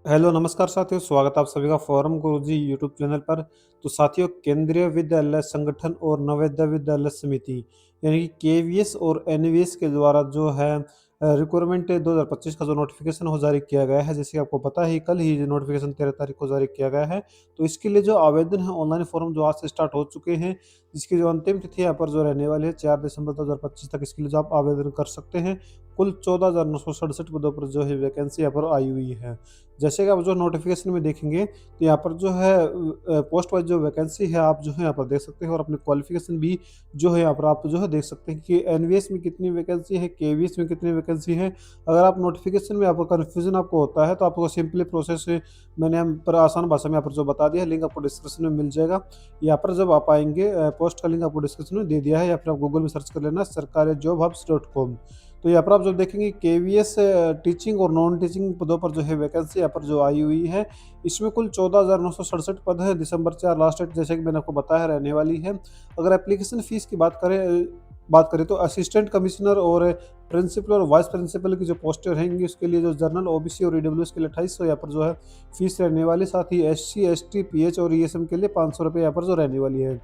Hello नमस्कार साथियों, स्वागत है आप सभी का फोरम गुरुजी यूट्यूब चैनल पर। तो साथियों, केंद्रीय विद्यालय संगठन और नवोदय विद्यालय समिति यानी कि केवीएस और एनवीएस के द्वारा जो है रिक्वायरमेंट 2025 का जो नोटिफिकेशन हो जारी किया गया है, जैसे कि आपको पता है कल ही नोटिफिकेशन 13 तारीख को जारी किया गया है। तो इसके लिए जो आवेदन है ऑनलाइन फॉर्म जो आज से स्टार्ट हो चुके हैं, जिसकी जो अंतिम तिथि यहाँ पर जो रहने वाली है 4 दिसंबर 2025 तक, इसके लिए जो आप आवेदन कर सकते हैं। कुल 14,967 पदों पर जो है वैकेंसी यहाँ पर आई हुई है। जैसे कि आप जो नोटिफिकेशन में देखेंगे तो यहाँ पर जो है पोस्ट वाइज जो वैकेंसी है आप जो है यहाँ पर देख सकते हैं, और अपने क्वालिफिकेशन भी जो है यहाँ पर आप जो है देख सकते हैं कि एनवीएस में कितनी वैकेंसी है, केवीएस में कितनी वैकेंसी है। अगर आप नोटिफिकेशन में आपको कन्फ्यूजन आपको होता है तो आपको सिंपली प्रोसेस मैंने यहाँ पर आसान भाषा में यहाँ पर जो बता दिया है, लिंक आपको डिस्क्रिप्शन में मिल जाएगा। यहाँ पर जब आप आएंगे पोस्ट का लिंक आपको डिस्क्रिप्शन में दे दिया है, या फिर आप गूगल में सर्च कर लेना सरकारी तो यहाँ पर आप जब देखेंगे केवीएस टीचिंग और नॉन टीचिंग पदों पर जो है वैकेंसी यहाँ पर जो आई हुई है, इसमें कुल 14,967 पद है। दिसंबर 4 लास्ट डेट जैसे कि मैंने आपको बताया रहने वाली है। अगर एप्लीकेशन फीस की बात करें तो असिस्टेंट कमिश्नर और प्रिंसिपल और वाइस प्रिंसिपल की जो पोस्टें रहेंगी उसके लिए जो जनरल ओबीसी और ईडब्ल्यूएस के लिए 2800 यहाँ पर जो है फीस रहने वाली। साथ ही एससी एसटी पीएच और ईएसएम के लिए 500 रुपये यहाँ पर जो रहने वाली है।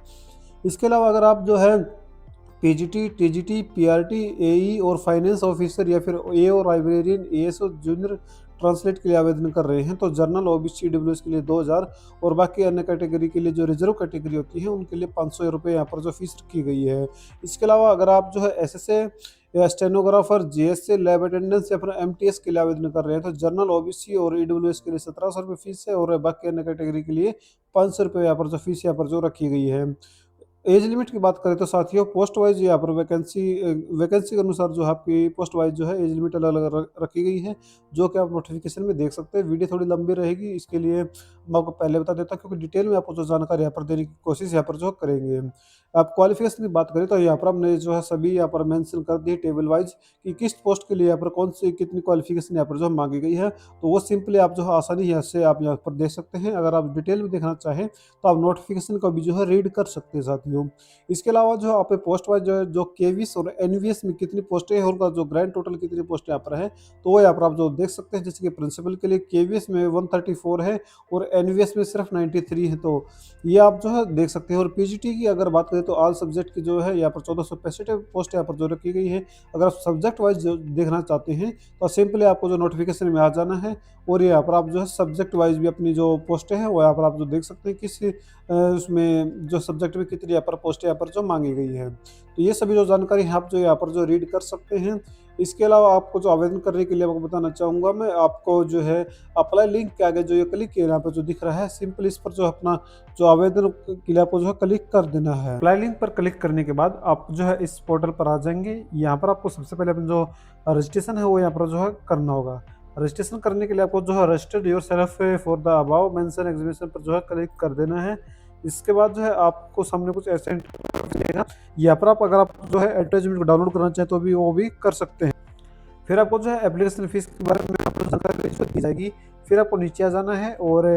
इसके अलावा अगर आप जो है पीजीटी, टीजीटी, पीआरटी, एई और फाइनेंस ऑफिसर या फिर ए और लाइब्रेरियन, एएसओ जूनियर ट्रांसलेट के लिए आवेदन कर रहे हैं तो जनरल ओबीसी डब्ल्यूएस के लिए 2000 और बाकी अन्य कैटेगरी के लिए जो रिजर्व कैटेगरी होती है उनके लिए 500 रुपये यहाँ पर जो फीस रखी गई है। इसके अलावा अगर आप जो है एसएसए या स्टेनोग्राफर, जीएसए, लैब अटेंडेंस या फिर एमटीएस के लिए आवेदन कर रहे हैं तो जनरल ओबीसी और ईडब्ल्यूएस के लिए 1700 रुपये फीस है, और बाकी अन्य कैटेगरी के लिए 500 रुपये यहाँ पर जो फीस यहाँ पर जो रखी गई है। एज लिमिट की बात करें तो साथियों पोस्ट वाइज यहाँ पर वैकेंसी के अनुसार जो है आपकी पोस्ट वाइज जो है एज लिमिट अलग अलग रखी गई है, जो कि आप नोटिफिकेशन में देख सकते हैं। वीडियो थोड़ी लंबी रहेगी, इसके लिए मैं आपको पहले बता देता हूँ क्योंकि डिटेल में आपको जो जानकारी यहाँ पर देने की कोशिश यहाँ पर जो करेंगे। आप क्वालिफिकेशन की बात करें तो यहाँ पर हमने जो है सभी यहाँ पर मेंशन कर दी टेबल वाइज कि किस पोस्ट के लिए यहाँ पर कौन सी कितनी क्वालिफिकेशन यहाँ पर जो मांगी गई है, तो वो सिंपली आप जो है आसानी यहाँ से आप यहाँ पर देख सकते हैं। अगर आप डिटेल में देखना चाहें तो आप नोटिफिकेशन को भी जो है रीड कर सकते हैं साथियों। इसके अलावा जो आप पोस्ट वाइज जो है जो केवीएस और एनवीएस में कितनी पोस्टें हैं और उनका जो ग्रैंड टोटल कितनी पोस्टें यहाँ पर है, तो वो यहाँ पर आप जो देख सकते हैं। जैसे कि प्रिंसिपल के लिए केवीएस में 134 है और एनवीएस में सिर्फ 93 है, तो ये आप जो है देख सकते हैं। और पीजीटी की अगर बात करें तो ऑल सब्जेक्ट की जो है यहाँ पर 1465 पोस्ट यहाँ पर जो रखी गई है। अगर आप सब्जेक्ट वाइज जो देखना चाहते हैं तो सिंपली आपको जो नोटिफिकेशन में आ जाना है, और यहाँ पर आप जो है सब्जेक्ट वाइज भी अपनी जो पोस्टें हैं वो यहाँ पर आप जो देख सकते हैं किस उसमें जो सब्जेक्ट में कितनी यहाँ पर पोस्ट यहाँ पर जो मांगी गई है। तो ये सभी जो जानकारी है आप जो यहाँ पर जो रीड कर सकते हैं। इसके अलावा आपको जो आवेदन करने के लिए आपको बताना चाहूँगा मैं, आपको जो है अप्लाई लिंक के आगे जो ये क्लिक किया यहाँ पर जो दिख रहा है, सिंपल इस पर जो अपना जो आवेदन के लिए आपको जो है क्लिक कर देना है। अप्लाई लिंक पर क्लिक करने के बाद आप जो है इस पोर्टल पर आ जाएंगे। यहाँ पर आपको सबसे पहले अपना जो रजिस्ट्रेशन है वो यहाँ पर जो है करना होगा। रजिस्ट्रेशन करने के लिए आपको जो है registered your self for the above mention exhibition पर जो है क्लिक कर देना है। इसके बाद जो है आपको सामने कुछ ऐसे इंटरफेस मिलेगा। यहाँ पर आप अगर आप जो है एडवर्टाइजमेंट को डाउनलोड करना चाहें तो भी वो भी कर सकते हैं। फिर आपको जो है एप्लीकेशन फीस के बारे में आपको जानकारी दी जाएगी। फिर आपको नीचे आ जाना है और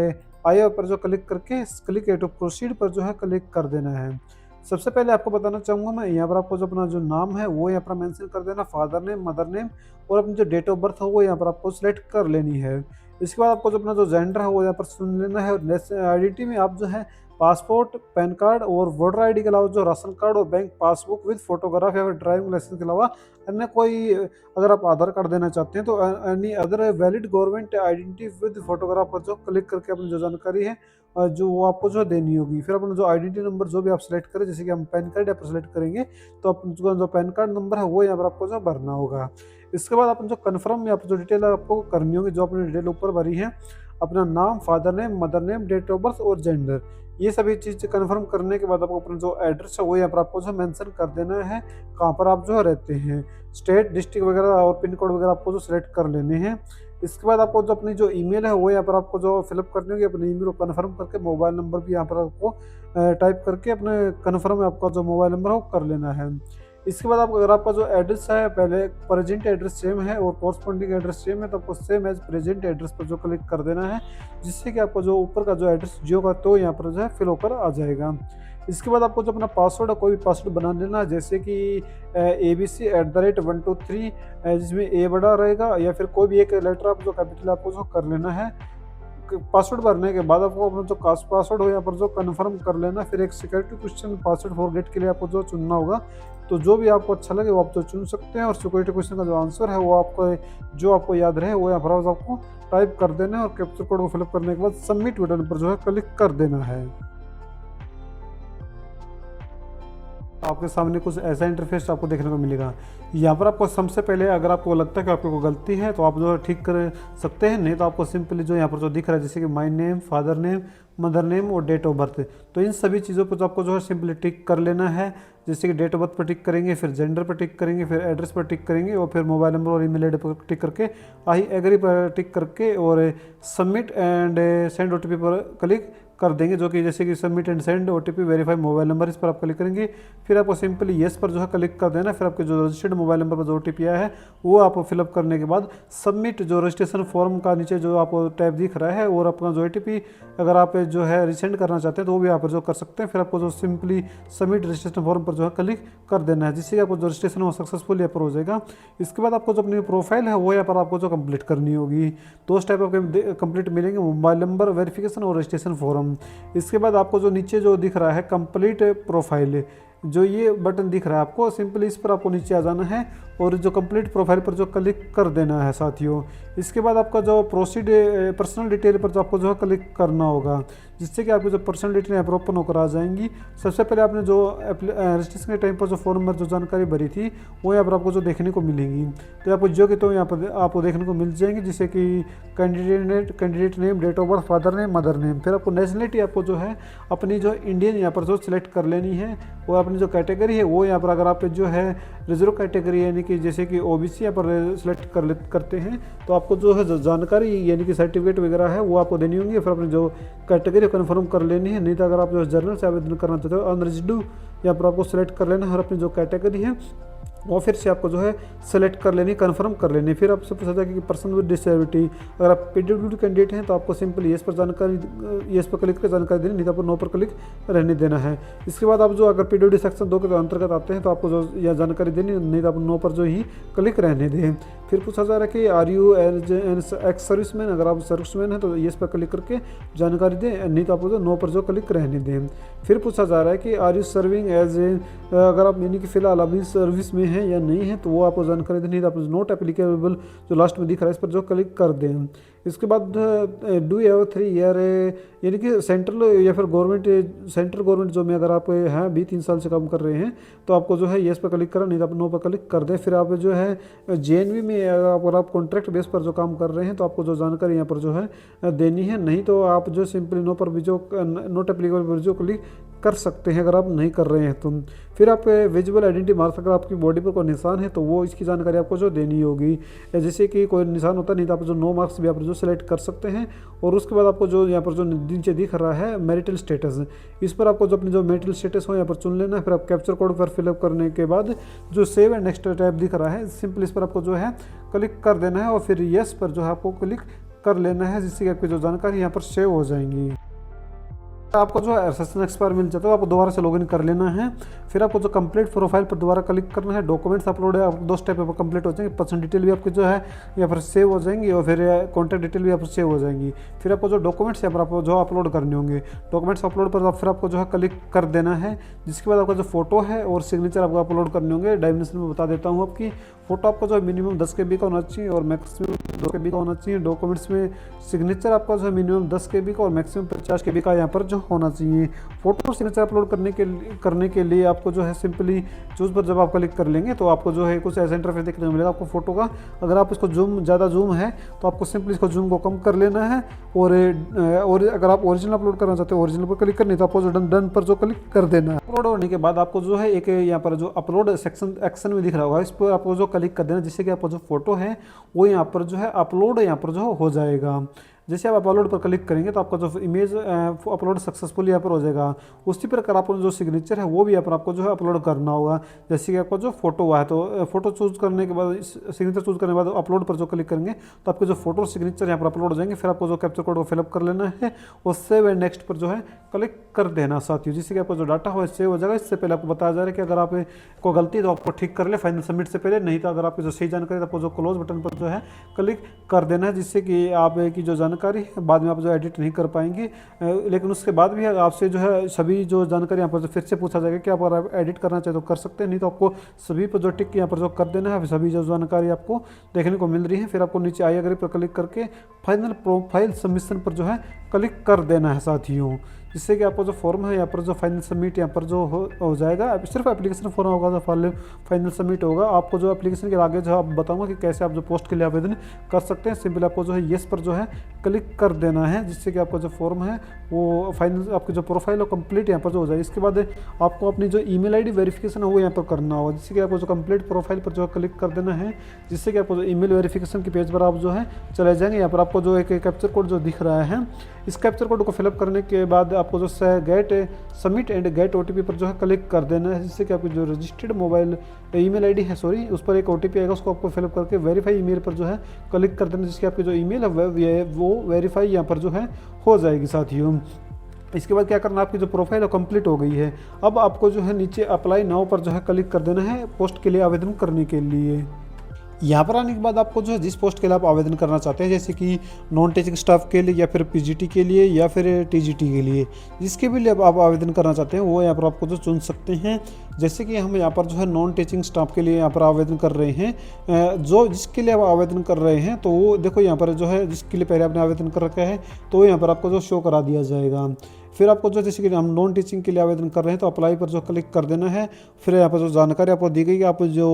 आई पर जो क्लिक करके क्लिक टू प्रोसीड पर जो है क्लिक कर देना है। सबसे पहले आपको बताना चाहूँगा मैं, यहाँ पर आपको जो अपना जो नाम है वो यहाँ पर मेंशन कर देना, फादर नेम, मदर नेम, और अपनी जो डेट ऑफ बर्थ है वो यहाँ पर आपको सिलेक्ट कर लेनी है। इसके बाद आपको जो अपना जो जेंडर है वो यहाँ पर चुन लेना है। और नेशनल आइडेंटिटी में आप जो है पासपोर्ट, पैन कार्ड और वोटर आईडी के अलावा जो राशन कार्ड और बैंक पासबुक विद फोटोग्राफ या फिर ड्राइविंग लाइसेंस के अलावा अन्य कोई, अगर आप आधार कार्ड देना चाहते हैं तो any other valid government identity with photograph पर जो क्लिक करके अपनी जो जानकारी है जो वो आपको जो देनी होगी। फिर अपना जो आइडेंटिटी नंबर जो भी आप सेलेक्ट करें, जैसे कि हम पैन कार्ड यहाँ पर सेलेक्ट करेंगे तो अपन जो पैन कार्ड नंबर है वो यहाँ पर आपको जो भरना होगा। इसके बाद अपन जो कन्फर्म यहाँ पर जो डिटेल आपको करनी होगी, जो अपनी डिटेल ऊपर भरी है, अपना नाम, father name, mother name, date of birth और जेंडर, ये सभी चीज़ कंफर्म करने के बाद आपको अपना जो एड्रेस है वो यहाँ पर आपको जो मेंशन कर देना है, कहाँ पर आप जो है रहते हैं, स्टेट, डिस्ट्रिक्ट वगैरह और पिन कोड वगैरह आपको जो सिलेक्ट कर लेने हैं। इसके बाद आपको जो अपनी जो ईमेल है वो यहाँ पर आपको जो फिलअप करनी होगी, अपनी ईमेल को कन्फर्म करके मोबाइल नंबर भी यहाँ पर आपको टाइप करके अपने कन्फर्म आपका जो मोबाइल नंबर है वो कर लेना है। इसके बाद आप अगर आपका जो एड्रेस है पहले प्रेजेंट एड्रेस सेम है और कॉरस्पॉन्डिंग एड्रेस सेम है तो आपको सेम एज प्रेजेंट एड्रेस पर जो क्लिक कर देना है, जिससे कि आपको जो ऊपर का जो एड्रेस जियो का तो यहाँ पर जो है फिल होकर आ जाएगा। इसके बाद आपको जो अपना पासवर्ड है कोई भी पासवर्ड बना लेना, जैसे कि ABC@123 जिसमें ए बड़ा रहेगा या फिर कोई भी एक लेटर आप जो कैपिटल आपको जो कर लेना है। पासवर्ड भरने के बाद आपको अपना जो पासवर्ड हो यहाँ पर जो कन्फर्म कर लेना, फिर एक सिक्योरिटी क्वेश्चन पासवर्ड फॉरगेट के लिए आपको जो चुनना होगा। तो जो भी आपको अच्छा लगे वो आप तो चुन सकते हैं, और सिक्योरिटी क्वेश्चन का जो आंसर है वो आपको जो आपको याद रहे वो यहाँ पर आपको टाइप कर देना है, और कैप्चर कोड को फिलअप करने के बाद सबमिट बटन पर जो है क्लिक कर देना है। आपके सामने कुछ ऐसा इंटरफेस आपको देखने को मिलेगा। यहाँ पर आपको सबसे पहले अगर आपको लगता है कि आपको कोई गलती है तो आप जो है ठीक कर सकते हैं, नहीं तो आपको सिंपली जो यहाँ पर जो दिख रहा है जैसे कि my name, father name, mother name और डेट ऑफ बर्थ, तो इन सभी चीज़ों पर तो आपको जो है सिंपली टिक कर लेना है। जैसे कि डेट ऑफ बर्थ पर टिक करेंगे, फिर जेंडर पर टिक करेंगे, फिर एड्रेस पर टिक करेंगे, और फिर मोबाइल नंबर और ईमेल आईडी पर टिक करके आई एग्री पर टिक करके और सबमिट एंड सेंड ओटीपी पर क्लिक कर देंगे, जो कि जैसे कि submit and send OTP verify mobile number, इस पर आप क्लिक करेंगे। फिर आपको सिंपली येस पर जो है क्लिक कर देना। फिर आपके जो रजिस्टर्ड मोबाइल नंबर पर जो ओटीपी आया है वो आप फिलअप करने के बाद सबमिट जो रजिस्ट्रेशन फॉर्म का नीचे जो आपको टैब दिख रहा है, और अपना जो ओटीपी अगर आप जो है रिसेंड करना चाहते हैं तो वो भी आप जो कर सकते हैं। फिर आपको जो सिंपली सबमिट रजिस्ट्रेशन फॉर्म पर जो है क्लिक कर देना है, जिससे आपको जो रजिस्ट्रेशन वो सक्सेसफुल यहाँ पर हो जाएगा। इसके बाद आपको जो अपनी प्रोफाइल है वो यहाँ पर आपको जो कंप्लीट करनी होगी। दो स्टेप आपको कंप्लीट मिलेंगे, मोबाइल नंबर वेरिफिकेशन और रजिस्ट्रेशन फॉर्म। इसके बाद आपको जो नीचे जो दिख रहा है कंप्लीट प्रोफाइल, जो ये बटन दिख रहा है आपको, सिंपली इस पर आपको नीचे आ जाना है और जो कंप्लीट प्रोफाइल पर जो क्लिक कर देना है साथियों। इसके बाद आपका जो प्रोसीड पर्सनल डिटेल पर जो आपको जो है क्लिक करना होगा, जिससे कि आपकी जो पर्सनल डिटेल यहाँ पर ओपन होकर आ जाएंगी। सबसे पहले आपने जो रजिस्ट्रेशन के टाइम पर जो फॉर्म में जो जानकारी भरी थी वो यहाँ पर आपको जो देखने को मिलेंगी, तो आपको जो कि तो यहाँ पर आपको देखने को मिल जाएंगी, जैसे कि candidate name, date of birth, father name, mother name. फिर आपको नेशनलिटी आपको जो है अपनी जो इंडियन यहाँ पर जो सिलेक्ट कर लेनी है, और अपनी जो कैटेगरी है वो यहाँ पर अगर आप जो है रिजर्व कैटेगरी यानी कि जैसे कि ओबीसी यहाँ पर सिलेक्ट करते हैं तो आपको जो है जानकारी यानी कि सर्टिफिकेट वगैरह है वो आपको देनी होंगी। फिर अपनी जो कैटेगरी कन्फर्म कर लेनी है, नहीं तो अगर आप जो जर्नल से आवेदन करना चाहते हो अनरिजर्व्ड यहाँ पर आपको सिलेक्ट कर लेना है, और अपनी जो कैटेगरी है वो फिर से आपको जो है सेलेक्ट कर लेनी, कन्फर्म कर लेनी। फिर आपसे पूछा जाएगा कि पर्सन विद डिसेबिलिटी, अगर आप पीडब्ल्यूडी कैंडिडेट हैं तो आपको सिंपली येस पर येस पर क्लिक कर जानकारी देनी, नहीं तो आपको नो पर क्लिक रहने देना है। इसके बाद आप जो अगर पीडब्ल्यूडी सेक्शन 2 के अंतर्गत आते हैं तो आपको जो यह जानकारी देनी, नहीं तो आप नो पर जो ही क्लिक रहने दें। फिर पूछा जा रहा है कि आर यू एक्स सर्विसमैन, अगर आप सर्विसमैन हैं तो येस पर क्लिक करके जानकारी दें, नहीं तो आपको जो नो पर जो क्लिक रहने दें। फिर पूछा जा रहा है कि are you serving as a, अगर आप यानी कि फिलहाल अभी सर्विस में हैं या नहीं है तो वो आपको जानकारी देनी है, तो आप नोट एप्लीकेबल जो लास्ट में दिख रहा है इस पर जो क्लिक कर दें। इसके बाद डू हैव 3 ईयर यानी कि सेंट्रल या फिर गवर्नमेंट, सेंट्रल गवर्नमेंट जो में अगर आप हैं भी 3 साल से काम कर रहे हैं तो आपको जो है येस पर क्लिक करें, नहीं तो आप नो पर क्लिक कर दें। फिर आप जो है जेएनवी में अगर आप कॉन्ट्रैक्ट बेस पर जो काम कर रहे हैं तो आपको जो जानकारी यहाँ पर जो है देनी है, नहीं तो आप जो सिंपली नो पर भी जो नोट एप्लीकेबल पर जो क्लिक कर सकते हैं अगर आप नहीं कर रहे हैं तो। फिर आप विजुअल आइडेंटिटी मार्क्स, अगर आपकी बॉडी पर कोई निशान है तो वो इसकी जानकारी आपको जो देनी होगी, जैसे कि कोई निशान होता नहीं तो आप जो नो मार्क्स भी आप जो सेलेक्ट कर सकते हैं। और उसके बाद आपको जो यहाँ पर जो नीचे दिख रहा है मैरिटल स्टेटस, इस पर आपको जो अपनी जो मैरिटल स्टेटस हो यहाँ पर चुन लेना है। फिर आप कैप्चर कोड पर फिलअप करने के बाद जो सेव एंड नेक्स्ट टैब दिख रहा है सिंपल इस पर आपको जो है क्लिक कर देना है, और फिर येस पर जो है आपको क्लिक कर लेना है, जिससे कि आपकी जो जानकारी यहाँ पर सेव हो जाएंगी। आपको जो सेशन एक्सपायर मिल जाता है आपको दोबारा से लॉगिन कर लेना है। फिर आपको जो कंप्लीट प्रोफाइल पर दोबारा क्लिक करना है, डॉक्यूमेंट्स अपलोड है, आप 2 स्टेप पर कंप्लीट हो जाएंगे। पर्सनल डिटेल भी आपकी जो है यहाँ पर सेव हो जाएंगी, और फिर कॉन्टैक्ट डिटेल भी आप सेव हो जाएंगी। फिर आपको जो डॉक्यूमेंट्स यहाँ पर आपको जो अपलोड करने होंगे, डॉक्यूमेंट्स अपलोड पर फिर आपको जो है क्लिक कर देना है, जिसके बाद आपका जो फोटो है और सिग्नेचर आपको अपलोड करने होंगे। डायमेंशन में बता देता हूँ आपकी फोटो आपको जो मिनिमम 10 KB का होना चाहिए और मैक्सिमम 2 KB का होना चाहिए। डॉक्यूमेंट्स में सिग्नेचर आपका जो है मिनिमम 10 KB का और मैक्सिमम 50 KB का यहाँ पर जो होना चाहिए। फोटो और सिग्नेचर अपलोड करने के लिए आपको जो है सिंपली चूज पर जब आप क्लिक कर लेंगे तो आपको जो है कुछ ऐसा इंटरफेस देखने को मिलेगा आपको फोटो का। अगर आप इसको ज़्यादा जूम है तो आपको सिंपली इसको जूम को कम कर लेना है, और अगर आप ओरिजिनल अपलोड करना चाहते हो ओरिजिनल पर क्लिक करनी तो आपको जो डन पर जो क्लिक कर देना है। अपलोड होने के बाद आपको जो है एक यहाँ पर जो अपलोड सेक्शन एक्शन में दिख रहा होगा, इस पर आपको जो क्लिक कर देना, जिससे कि आपका जो फोटो है वो यहाँ पर जो है अपलोड यहाँ पर जो हो जाएगा। जैसे आप अपलोड पर क्लिक करेंगे तो आपका जो इमेज अपलोड सक्सेसफुल यहाँ पर हो जाएगा। उसी प्रकार आपको जो सिग्नेचर है वो भी यहाँ पर आपको जो है अपलोड करना होगा। जैसे कि आपका जो फोटो हुआ है तो फोटो चूज करने के बाद सिग्नेचर चूज करने के बाद अपलोड पर जो क्लिक करेंगे तो आपके जो फोटो और सिग्नेचर यहाँ पर अपलोड हो जाएंगे। फिर आपको जो कैप्चर कोड को फिलअप कर लेना है और सेव एंड नेक्स्ट पर जो है क्लिक कर देना साथियों, जिससे कि आपका जो डाटा हो सेव हो जाएगा। इससे पहले आपको बताया जा रहा है कि अगर आप को गलती है तो आपको ठीक कर ले फाइनल सबमिट से पहले, नहीं तो अगर आपकी जो सही जानकारी है तो आपको जो क्लोज बटन पर जो है क्लिक कर देना है, जिससे कि आप की जो जानकारी है बाद में आप जो एडिट नहीं कर पाएंगे। लेकिन उसके बाद भी आपसे जो है सभी जो जानकारी यहाँ पर फिर से पूछा जाएगा कि आप अगर एडिट करना चाहे तो कर सकते हैं, नहीं तो आपको सभी पर जो टिक यहाँ पर जो कर देना है, सभी जो जानकारी आपको देखने को मिल रही है। फिर आपको नीचे आई एग्री पर क्लिक करके फाइनल प्रोफाइल सबमिशन पर जो है क्लिक कर देना है साथियों, जिससे कि आपको जो फॉर्म है यहाँ पर जो फाइनल सबमिट यहाँ पर जो हो जाएगा। सिर्फ एप्लीकेशन फॉर्म होगा जो फाइनल सबमिट होगा। आपको जो एप्लीकेशन के आगे जो आप बताऊंगा कि कैसे आप जो पोस्ट के लिए आवेदन कर सकते हैं। सिंपल आपको जो है येस पर जो है क्लिक कर देना है, जिससे कि आपका जो फॉर्म है वो फाइनल आपकी जो प्रोफाइल है कंप्लीट यहाँ पर जो हो जाए। इसके बाद आपको अपनी जो ईमेल आईडी वेरिफिकेशन है वो यहाँ पर करना होगा, जिससे कि आपको जो कंप्लीट प्रोफाइल पर जो है क्लिक कर देना है, जिससे कि आपको जो ईमेल वेरिफिकेशन के पेज पर आप जो है चले जाएंगे। यहाँ पर आपको जो एक कैप्चर कोड जो दिख रहा है, इस कैप्चर कोड को फिलअप करने के बाद आपको जो get submit and get OTP पर जो है क्लिक कर देना है, जिससे कि आपकी जो रजिस्टर्ड मोबाइल ईमेल आईडी है उस पर एक ओटीपी आएगा, उसको आपको फिलअप करके वेरीफाई ईमेल पर जो है क्लिक कर देना, जिसकी आपकी जो ईमेल है वो वेरीफाई यहाँ पर जो है हो जाएगी साथियों। इसके बाद क्या करना, आपकी जो प्रोफाइल है कंप्लीट हो गई है। अब आपको जो है नीचे अप्लाई नाउ पर जो है क्लिक कर देना है पोस्ट के लिए आवेदन करने के लिए। यहाँ पर आने के बाद आपको जो है जिस पोस्ट के लिए आप आवेदन करना चाहते हैं, जैसे कि नॉन टीचिंग स्टाफ के लिए या फिर पीजीटी के लिए या फिर टीजीटी के लिए, जिसके भी लिए आप आवेदन करना चाहते हैं वो यहाँ पर आपको जो चुन सकते हैं। जैसे कि हम यहाँ पर जो है नॉन टीचिंग स्टाफ के लिए यहाँ पर आवेदन कर रहे हैं, जो जिसके लिए आप आवेदन कर रहे हैं तो वो देखो यहाँ पर जो है जिसके लिए पहले आपने आवेदन कर रखा है तो यहाँ पर आपको जो शो करा दिया जाएगा। फिर आपको जो जैसे कि हम नॉन टीचिंग के लिए आवेदन कर रहे हैं तो अप्लाई पर जो क्लिक कर देना है। फिर यहाँ पर जो जानकारी आपको दी गई कि आप जो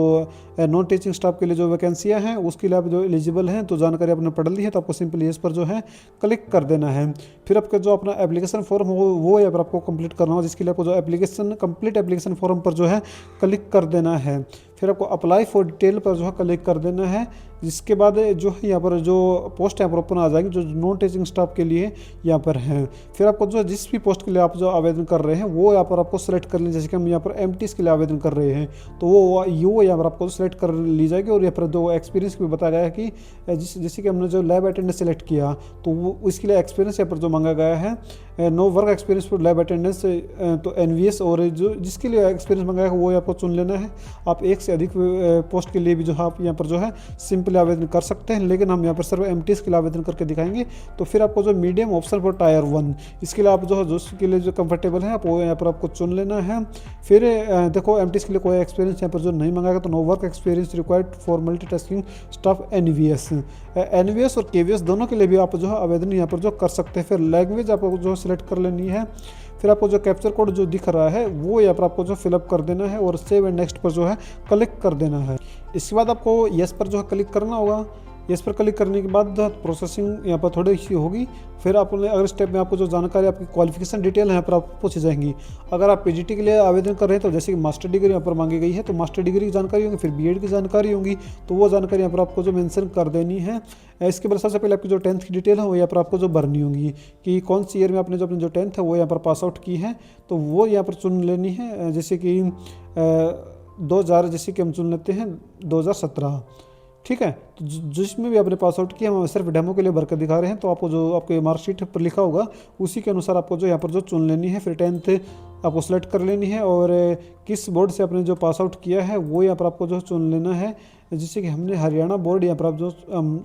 नॉन टीचिंग स्टाफ के लिए जो वैकेंसियाँ हैं उसके लिए आप जो एलिजिबल हैं, तो जानकारी आपने पढ़ ली है तो आपको सिंपली इस पर जो है क्लिक कर देना है। फिर आपका जो अपना एप्लीकेशन फॉर्म हो वो यहाँ पर आपको कंप्लीट करना हो, जिसके लिए आपको जो कंप्लीट एप्लीकेशन फॉर्म पर जो है क्लिक कर देना है। फिर आपको अप्लाई फॉर डिटेल पर जो है क्लिक कर देना है, जिसके बाद जो है यहाँ पर जो पोस्ट यहाँ पर ओपन आ जाएंगी जो नॉन टीचिंग स्टाफ के लिए यहाँ पर हैं। फिर आपको जो जिस भी पोस्ट के लिए आप जो आवेदन कर रहे हैं वो यहाँ पर आपको सेलेक्ट कर लें। जैसे कि हम यहाँ पर एमटीएस के लिए आवेदन कर रहे हैं तो वो यहाँ पर आपको सेलेक्ट कर ली जाएगी। और यहाँ पर जो एक्सपीरियंस भी बताया गया है कि जैसे कि हमने जो लैब अटेंडेंस सेलेक्ट किया तो वो इसके लिए एक्सपीरियंस यहाँ पर जो मांगा गया है no work experience for lab attendance तो एनवीएस, और जो जिसके लिए एक्सपीरियंस मंगाया है वो आपको चुन लेना है। आप एक से अधिक पोस्ट के लिए भी जो आप यहाँ पर जो है सिंपली आवेदन कर सकते हैं, लेकिन हम यहाँ पर सिर्फ एमटीएस के लिए आवेदन करके दिखाएंगे। तो फिर आपको जो मीडियम ऑप्शन फॉर टायर 1 इसके लिए आप जो है जिसके लिए जो कंफर्टेबल है आप वो यहाँ पर आपको चुन लेना है। फिर देखो एमटीएस के लिए कोई एक्सपीरियंस यहाँ पर जो नहीं मंगाएगा तो no work experience required for multitasking staff NVS और केवीएस दोनों के लिए भी आप जो है आवेदन यहाँ पर जो कर सकते हैं। फिर लैंग्वेज आपको जो सिलेक्ट कर लेनी है। फिर आपको जो कैप्चर कोड जो दिख रहा है वो यहाँ पर आपको जो फिलअप कर देना है और सेव एंड नेक्स्ट पर जो है क्लिक कर देना है। इसके बाद आपको येस पर जो है क्लिक करना होगा। येस पर क्लिक करने के बाद प्रोसेसिंग यहाँ पर थोड़ी सी होगी। फिर आपने अगर स्टेप में आपको जो जानकारी आपकी क्वालिफिकेशन डिटेल है यहाँ पर आपको पूछी जाएंगी। अगर आप पीजीटी के लिए आवेदन कर रहे हैं तो जैसे कि मास्टर डिग्री यहाँ पर मांगी गई है तो मास्टर डिग्री की जानकारी होगी, फिर बीएड की जानकारी होगी तो वो जानकारी यहाँ पर आपको जो मेंशन कर देनी है। इसके बाद सबसे पहले आपकी जो 10th की डिटेल है वो यहाँ पर आपको जो भरनी होगी कि कौन सी ईयर में आपने जो अपनी जो 10th है वो यहाँ पर पास आउट की है तो वो यहाँ पर चुन लेनी है। जैसे कि 2000 जैसे कि हम चुन लेते हैं 2017, ठीक है। तो जिसमें भी आपने पास आउट किया हम सिर्फ डेमो के लिए भर कर दिखा रहे हैं, तो आपको जो आपके मार्कशीट पर लिखा होगा उसी के अनुसार आपको जो यहाँ पर जो चुन लेनी है। फिर 10th आपको सेलेक्ट कर लेनी है और किस बोर्ड से आपने जो पास आउट किया है वो यहाँ पर आपको जो चुन लेना है। जैसे कि हमने हरियाणा बोर्ड यहाँ पर आप जो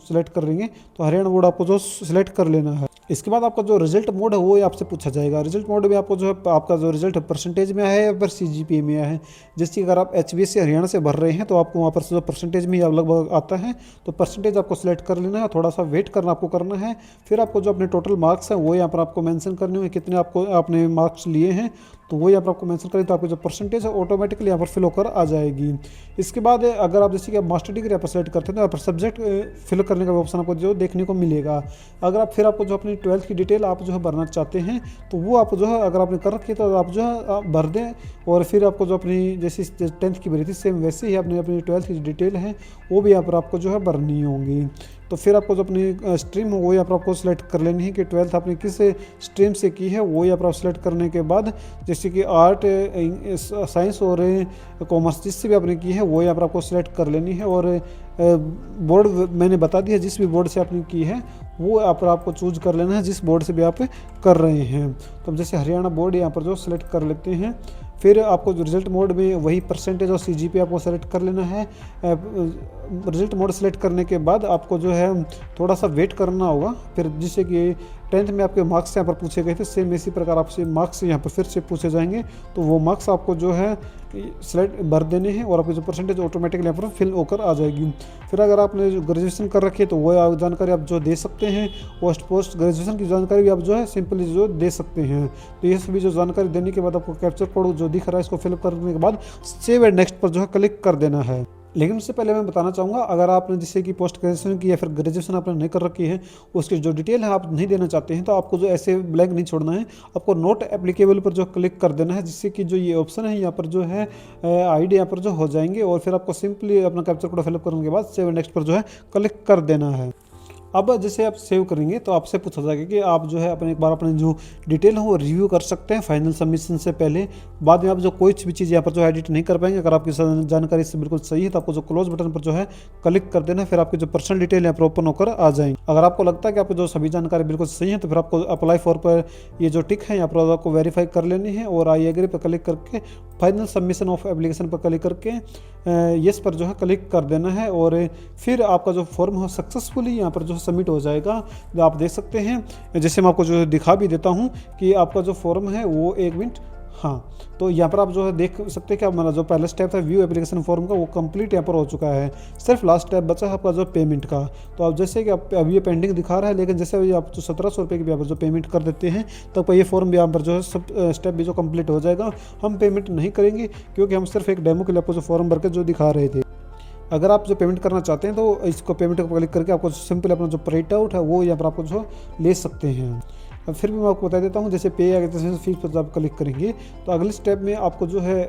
सिलेक्ट कर लेंगे तो हरियाणा बोर्ड आपको जो सिलेक्ट कर लेना है। इसके बाद आपका जो रिजल्ट मोड है वो आपसे पूछा जाएगा। रिजल्ट मोड में आपको जो है आपका जो रिजल्ट परसेंटेज में आया है या फिर सीजीपीए में आया है। जैसे कि अगर आप एचबीएससी हरियाणा से भर रहे हैं तो आपको वहाँ पर जो परसेंटेज में लगभग आता है तो परसेंटेज आपको सिलेक्ट कर लेना है, थोड़ा सा वेट करना आपको करना है। फिर आपको जो अपने टोटल मार्क्स हैं वो यहाँ पर आपको मेंशन करने होंगे, कितने आपने मार्क्स लिए हैं तो वो यहाँ पर आपको मेंशन करें तो आपकी जो परसेंटेज है ऑटोमेटिकली यहाँ पर फिल होकर आ जाएगी। इसके बाद अगर आप जैसे कि आप मास्टर डिग्री यहाँ पर सेलेक्ट करते हैं तो यहाँ पर सब्जेक्ट फिल करने का ऑप्शन आपको जो देखने को मिलेगा। अगर आप फिर आपको जो अपनी 12th की डिटेल आप जो है भरना चाहते हैं तो वो आप जो है अगर आपने कर रखी है तो आप जो है आप भर दें। और फिर आपको जो अपनी जैसे 10th की भरी थी सेम वैसे ही अपनी 12th की डिटेल है वो भी यहाँ पर आपको जो है भरनी होंगी। तो फिर आपको जो अपनी स्ट्रीम हो वो यहाँ पर आपको सेलेक्ट कर लेनी है कि 12th आपने किस स्ट्रीम से की है वो यहाँ पर आप सेलेक्ट करने के बाद जैसे कि आर्ट साइंस और कॉमर्स जिससे भी आपने की है वो यहाँ पर आपको सेलेक्ट कर लेनी है। और बोर्ड मैंने बता दिया जिस भी बोर्ड से आपने की है वो यहाँ पर आपको चूज कर लेना है जिस बोर्ड से भी आप कर रहे हैं। तो अब जैसे हरियाणा बोर्ड यहाँ पर जो सेलेक्ट कर लेते हैं, फिर आपको जो रिजल्ट मोड में वही परसेंटेज और सीजीपीए आपको सेलेक्ट कर लेना है। रिजल्ट मोड सेलेक्ट करने के बाद आपको जो है थोड़ा सा वेट करना होगा, फिर जिससे कि 10th में आपके मार्क्स यहाँ पर पूछे गए थे, सेम इसी प्रकार आपसे मार्क्स यहाँ पर फिर से पूछे जाएंगे। तो वो मार्क्स आपको जो है सेलेक्ट भर देने हैं और आपकी जो परसेंटेज ऑटोमेटिकली यहाँ पर फिल होकर आ जाएगी। फिर अगर आपने जो ग्रेजुएशन कर रखी है तो वो जानकारी आप जो दे सकते हैं, पोस्ट ग्रेजुएशन की जानकारी भी आप जो है सिंपली जो दे सकते हैं। तो ये सभी जो जानकारी देने के बाद आपको कैप्चर कोड जो दिख रहा है इसको फिलअप करने के बाद सेव एंड नेक्स्ट पर जो है क्लिक कर देना है। लेकिन उससे पहले मैं बताना चाहूँगा, अगर आपने जैसे कि पोस्ट ग्रेजुएशन की या फिर ग्रेजुएशन आपने नहीं कर रखी है, उसकी जो डिटेल है आप नहीं देना चाहते हैं, तो आपको जो ऐसे ब्लैंक नहीं छोड़ना है, आपको नोट एप्लीकेबल पर जो क्लिक कर देना है, जिससे कि जो ये ऑप्शन है यहाँ पर जो है आईडी यहाँ पर जो हो जाएंगे और फिर आपको सिंपली अपना कैप्चर कोड फिलअप करने के बाद सेव नेक्स्ट पर जो है क्लिक कर देना है। अब जैसे आप सेव करेंगे तो आपसे पूछा जाएगा कि आप जो है अपने एक बार अपने जो डिटेल हो वो रिव्यू कर सकते हैं फाइनल सबमिशन से पहले। बाद में आप जो कोई भी चीज़ यहाँ पर जो एडिट नहीं कर पाएंगे। अगर आपकी जानकारी इससे बिल्कुल सही है तो आपको जो क्लोज बटन पर जो है क्लिक कर देना है, फिर आपकी जो पर्सनल डिटेल यहाँ पर ओपन होकर आ जाएंगे। अगर आपको लगता है कि आपको जो सभी जानकारी बिल्कुल सही है तो फिर आपको अप्लाई फॉर पर ये जो टिक है यहाँ पर आपको वेरीफाई कर लेनी है और आई एग्री पर क्लिक करके फाइनल सबमिशन ऑफ एप्लीकेशन पर क्लिक करके येस पर जो है क्लिक कर देना है और फिर आपका जो फॉर्म हो सक्सेसफुली यहाँ पर जो सबमिट हो जाएगा। जो आप देख सकते हैं, जैसे मैं आपको जो दिखा भी देता हूँ कि आपका जो फॉर्म है वो 1 मिनट, हाँ, तो यहाँ पर आप जो है देख सकते हैं कि हमारा जो पहला स्टेप था व्यू एप्लीकेशन फॉर्म का वो कंप्लीट यहाँ पर हो चुका है। सिर्फ लास्ट स्टेप बचा है आपका जो पेमेंट का। तो आप जैसे कि आप अभी ये पेंडिंग दिखा रहा है, लेकिन जैसे अभी आप जो 1700 रुपये की भी यहाँ पर जो पेमेंट कर देते हैं तब तो ये फॉर्म भी यहाँ पर जो है सब स्टेप भी जो कंप्लीट हो जाएगा। हम पेमेंट नहीं करेंगे क्योंकि हम सिर्फ एक डेमो के लिए आपको जो फॉर्म भर के जो दिखा रहे थे। अगर आप जो पेमेंट करना चाहते हैं तो इसको पेमेंट पर क्लिक करके आपको सिंपल अपना जो प्रिंट आउट है वो यहाँ पर आपको जो ले सकते हैं। फिर भी मैं आपको बता देता हूँ, जैसे पे या फीस पर जब आप क्लिक करेंगे तो अगले स्टेप में आपको जो है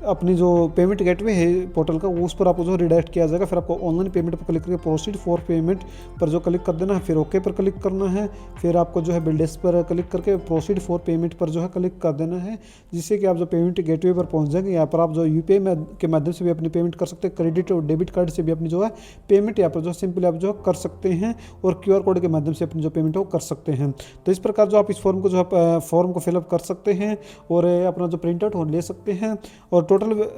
अपनी जो पेमेंट गेटवे है पोर्टल का वो उस पर आपको जो रिडायरेक्ट किया जाएगा। फिर आपको ऑनलाइन पेमेंट पर क्लिक करके प्रोसीड फॉर पेमेंट पर जो क्लिक कर देना है, फिर ओके पर क्लिक करना है। फिर आपको जो है बिल्डेस पर क्लिक करके प्रोसीड फॉर पेमेंट पर जो है क्लिक कर देना है, जिससे कि आप जो पेमेंट गेटवे पर पहुंच जाएंगे। यहाँ पर आप जो यूपीआई के माध्यम से भी अपनी पेमेंट कर सकते हैं, क्रेडिट और डेबिट कार्ड से भी अपनी जो है पेमेंट यहाँ पर जो सिंपली आप जो कर सकते हैं और QR कोड के माध्यम से अपनी जो पेमेंट है वो कर सकते हैं। तो इस प्रकार जो आप इस फॉर्म को जो फॉर्म को फिलअप कर सकते हैं और अपना जो प्रिंट आउट ले सकते हैं और टोटल।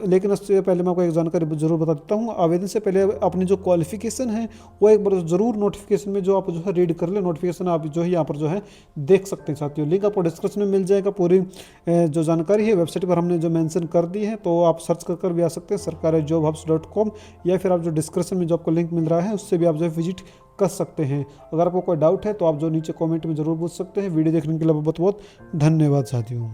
लेकिन उससे पहले मैं आपको एक जानकारी जरूर बता देता हूँ, आवेदन से पहले अपनी जो क्वालिफिकेशन है वो एक बार जरूर नोटिफिकेशन में जो आप जो है रीड कर ले। नोटिफिकेशन आप जो है यहाँ पर जो है देख सकते हैं साथियों। लिंक आपको डिस्क्रिप्शन में मिल जाएगा। पूरी जो जानकारी है वेबसाइट पर हमने जो मेंशन कर दी है, तो आप सर्च कर भी आ सकते हैं sarkarijobhubs.com, या फिर आप जो डिस्क्रिप्शन में जो आपको लिंक मिल रहा है उससे भी आप जो है विजिट कर सकते हैं। अगर आपको कोई डाउट है तो आप जो नीचे कमेंट में जरूर पूछ सकते हैं। वीडियो देखने के लिए बहुत बहुत धन्यवाद साथियों।